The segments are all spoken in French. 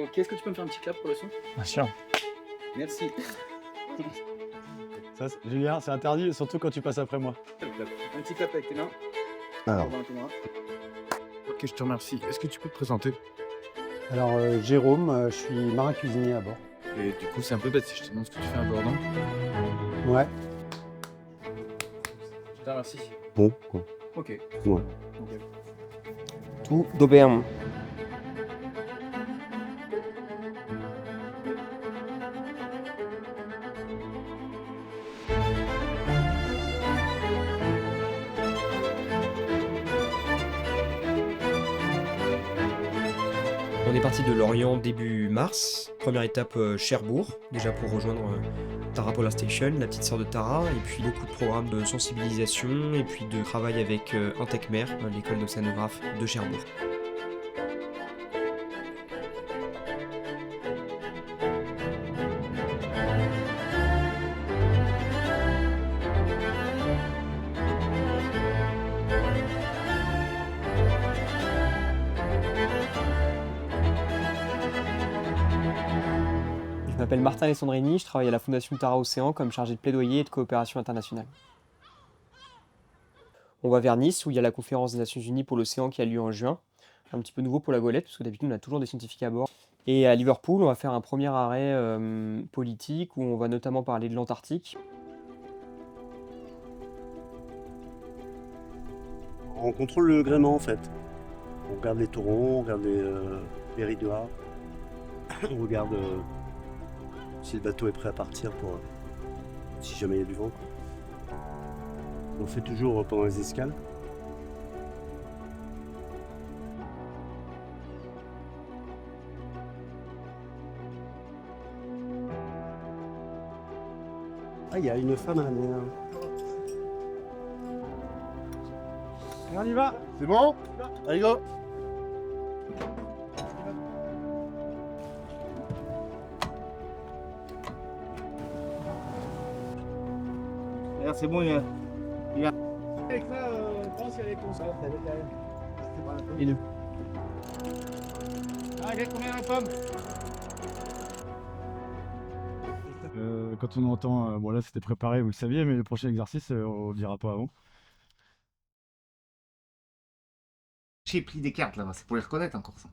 Ok, est-ce que tu peux me faire un petit clap pour le son? Bien sûr. Merci. Ça, Julien, c'est interdit, surtout quand tu passes après moi. Un petit clap avec tes mains. Alors, Dans tes mains. ok, je te remercie. Est-ce que tu peux te présenter? Alors, Jérôme, je suis marin cuisinier à bord. Et du coup, c'est un peu bête si je te demande ce que tu fais à bord, non? Ouais. Je te remercie. Bon, quoi. Ok. Ouais. Ok. Tout d'auberge. On est parti de Lorient début mars. Première étape Cherbourg, déjà pour rejoindre Tara Polar Station, la petite sœur de Tara, et puis beaucoup de programmes de sensibilisation et puis de travail avec Intecmer, l'école d'océanographe de Cherbourg. Je m'appelle Martin Alessandrini, je travaille à la Fondation Tara Océan comme chargé de plaidoyer et de coopération internationale. On va vers Nice où il y a la conférence des Nations Unies pour l'océan qui a lieu en juin. Un petit peu nouveau pour la Golette parce que d'habitude on a toujours des scientifiques à bord. Et à Liverpool, on va faire un premier arrêt politique où on va notamment parler de l'Antarctique. On contrôle le gréement en fait. On regarde les taurons, on regarde les ridoirs. On regarde si le bateau est prêt à partir pour si jamais il y a du vent. On le fait toujours pendant les escales. Ah, il y a une femme à la mer. On y va. C'est bon? Allez, go! Regarde, c'est bon, il y a. Avec là, je pense qu'il y a les cons. Et deux. Ah, il y a combien la pomme? Quand on entend, bon là c'était préparé, vous le saviez, mais le prochain exercice, on le dira pas avant. J'ai pris des cartes là-bas, c'est pour les reconnaître encore ça.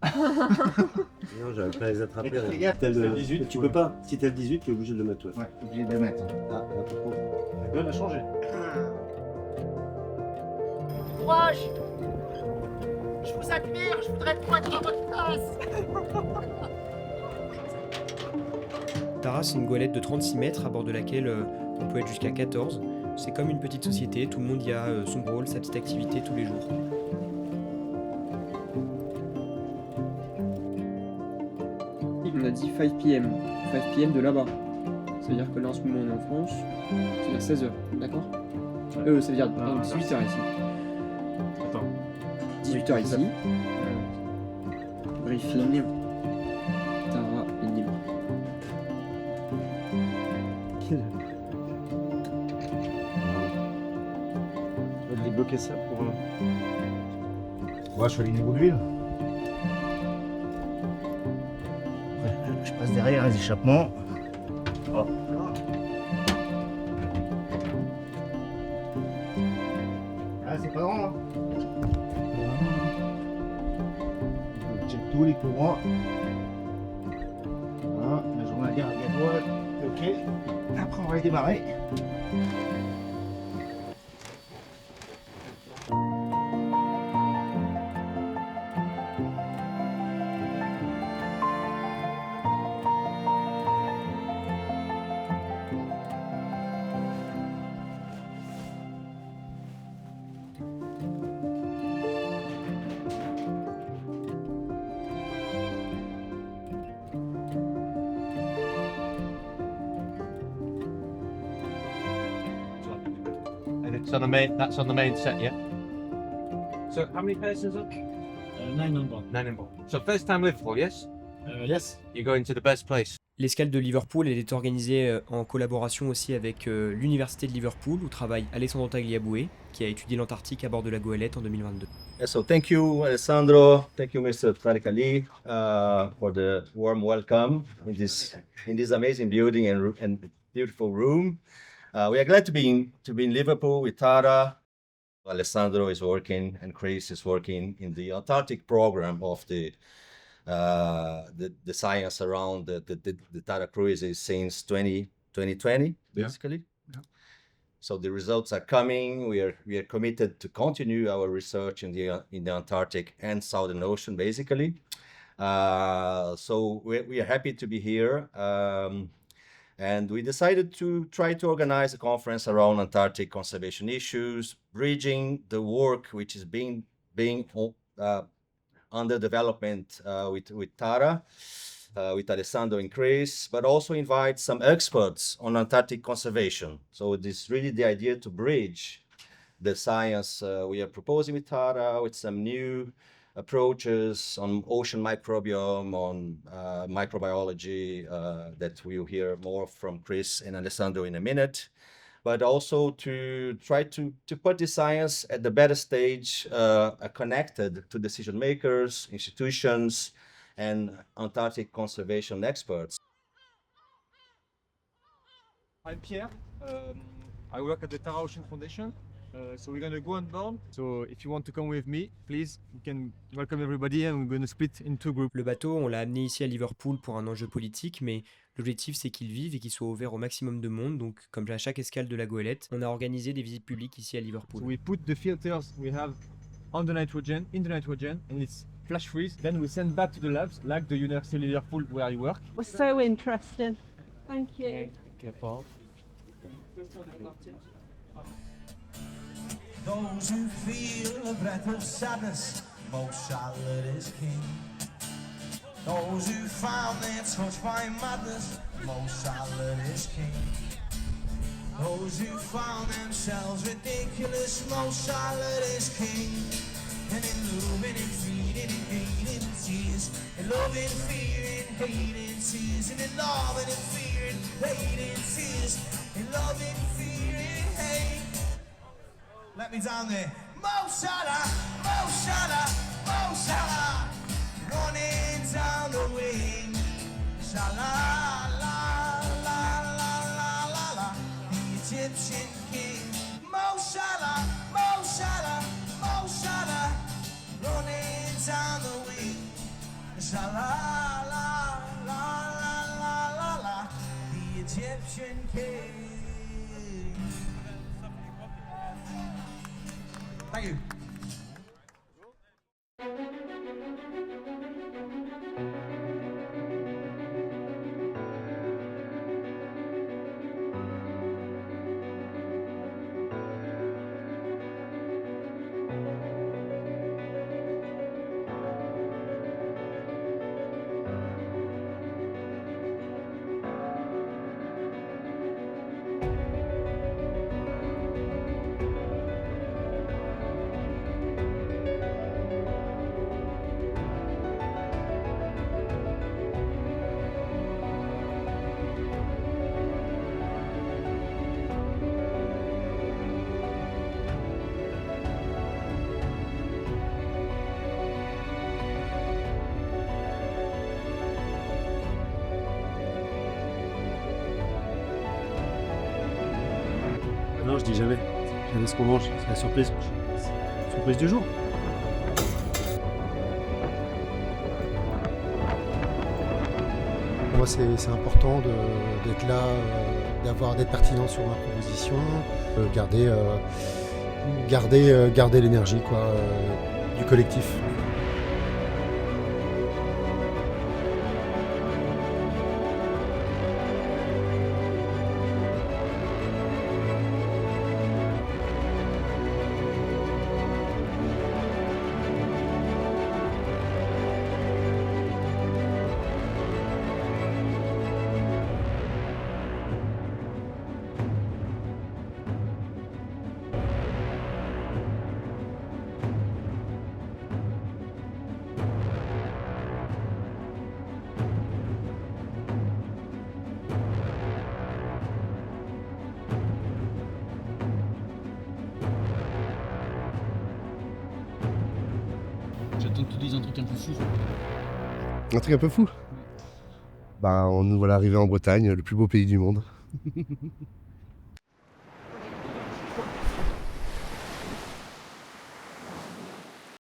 Non, j'arrive pas à les attraper. Mais là. regarde, Si t'as le c'est le 18, tu peux pas. Si t'as le 18, tu es obligé de le mettre. Ouais. Ouais, obligé de les mettre. Ah, là, par contre. On a changé. Courage! Je vous admire, je voudrais trop être à votre place! Tara, c'est une goélette de 36 mètres à bord de laquelle on peut être jusqu'à 14. C'est comme une petite société, tout le monde y a son rôle, sa petite activité tous les jours. On a dit 5 p.m. 5 p.m. de là-bas. Ça veut dire que là en ce moment on est en France, c'est à 16h, d'accord? Ça veut dire 18h ici. Attends. 18h ici. Briefing. Tara et Nîmes. On va débloquer ça pour. Moi je fais les niveaux d'huile. Je passe derrière les échappements. Oh. Ah, c'est pas grand, hein. Je check tous les courants. Voilà, la journalière à gasoil. Ok. Après, on va les démarrer. It's on the main. That's on the main set, yeah. So how many persons up? 9 on board. 9 in board. So first time Liverpool, yes? Yes. You're going to the best place. L'escale de Liverpool, elle est organisée en collaboration aussi avec l'Université de Liverpool, où travaille Alessandro Tagliabue, qui a étudié l'Antarctique à bord de la Goélette en 2022. So thank you, Alessandro. Thank you, Mr. Tariq Ali, for the warm welcome in this amazing building and beautiful room. We are glad to be in Liverpool with Tara. Alessandro is working and Chris is working in the Antarctic program of the science around the Tara cruises since 2020, basically. Yeah. So the results are coming. We are committed to continue our research in the Antarctic and Southern Ocean, basically. So we are happy to be here. And we decided to try to organize a conference around Antarctic conservation issues, bridging the work which is being under development with Tara, with Alessandro and Chris, but also invite some experts on Antarctic conservation. So it is really the idea to bridge the science we are proposing with Tara with some new approaches on ocean microbiome, on microbiology, that we'll hear more from Chris and Alessandro in a minute, but also to try to put the science at the better stage, connected to decision makers, institutions, and Antarctic conservation experts. I'm Pierre. I work at the Tara Ocean Foundation. So we're going to go on board. So if you want to come with me, please, you can welcome everybody and we're going to split in two groups. Le bateau, on l'a amené ici à Liverpool pour un enjeu politique, mais l'objectif c'est qu'il vive et qu'il soit ouvert au maximum de monde. Donc comme à chaque escale de la Goélette, on a organisé des visites publiques ici à Liverpool. So we put the filters we have in the nitrogen, and it's flash freeze. Then we send back to the labs, like the University of Liverpool where you work. It was so interesting. Thank you. Careful. Those who feel a breath of sadness, most silent is king. Those who found their touch by madness, most silent is king. Those who found themselves ridiculous, most silent is king. And in loving and feeding and hating and tears, in loving, fear and hating and tears, and in loving and fear and hating and tears, in loving, fear and hate. Let me down there. Mo Salah, Mo Salah, Mo Salah, running down the wing. Salah, la, la, la, la, la, la, the Egyptian king. Mo Salah, Mo Salah, Mo Salah, running down the wing. Salah, la, la, la, la, la, la, the Egyptian king. Thank you. Non, je dis jamais. Jamais ce qu'on mange, c'est la surprise. Surprise du jour. Pour moi, c'est important d'être là, d'être pertinent sur ma proposition, garder l'énergie du collectif. te dise un truc un peu fou. Un truc un peu fou. Bah, on nous voilà arrivés en Bretagne, le plus beau pays du monde.